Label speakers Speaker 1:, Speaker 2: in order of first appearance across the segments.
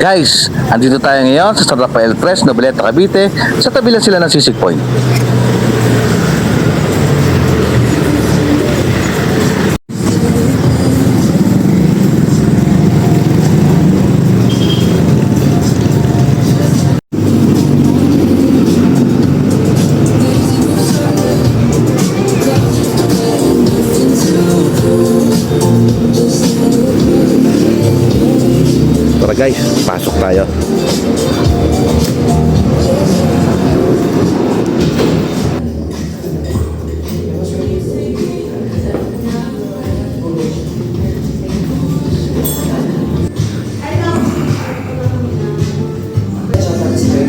Speaker 1: Guys, andito tayo ngayon sa San Rafael Tres, Noveleta, Cavite. Sa tabi lang sila ng Sisig Point. Tara guys, pasok tayo.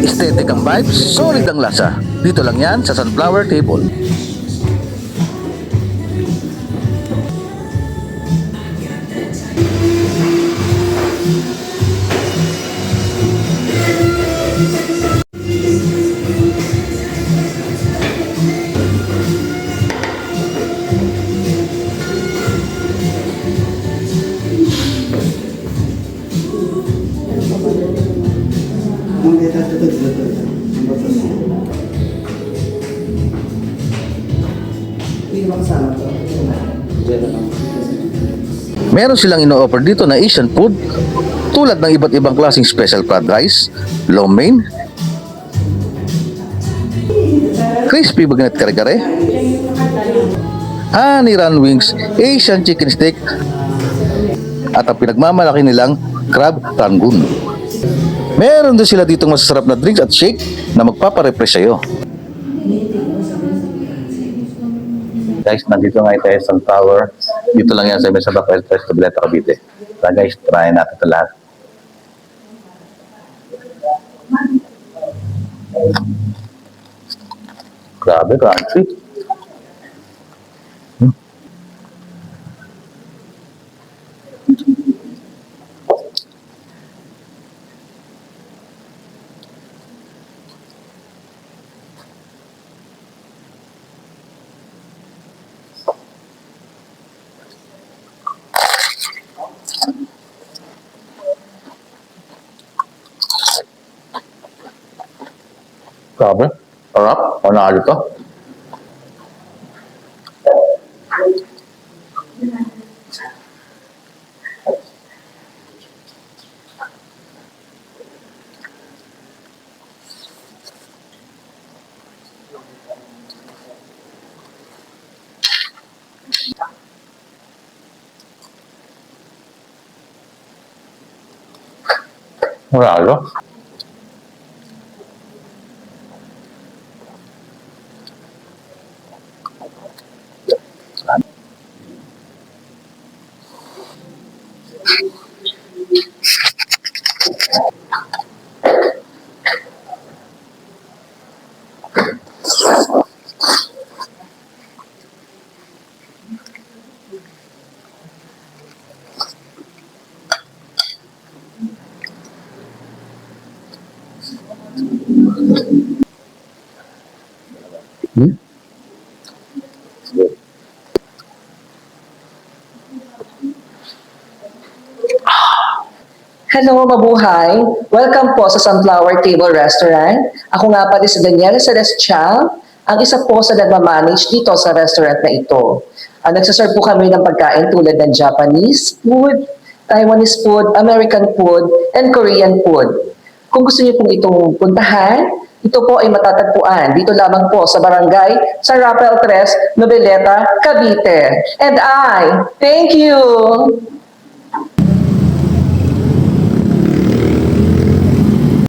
Speaker 1: Aesthetic ang vibes, solid ang lasa. Dito lang yan sa Sunflower Table. Meron silang ino-offer dito na Asian food tulad ng iba't ibang klaseng special fried rice, lo mein, crispy bagnet kare-kare, Aniran wings, Asian chicken steak, at ang pinagmamalaki nilang crab rangoon. Meron din sila ditong masasarap na drinks at shake na magpaparefresh sa'yo. Guys, nandito nga tayo sa Sunflower. Dito lang yan sa San Rafael Tres, Noveleta, Cavite. Tara guys, try natin ito lahat. Grabe, crunchy. Grabe, sarap. Panalo to. Panalo.
Speaker 2: Hello, mabuhay! Welcome po sa Sunflower Table Restaurant. Ako nga pala si Daniela Celestial, ang isa po sa nagmamanage dito sa restaurant na ito. Nagsaserve po kami ng pagkain tulad ng Japanese food, Taiwanese food, American food, and Korean food. Kung gusto niyo pong itong puntahan, ito po ay matatagpuan dito lamang po sa barangay San Rafael Tres, Noveleta, Cavite. And I thank you!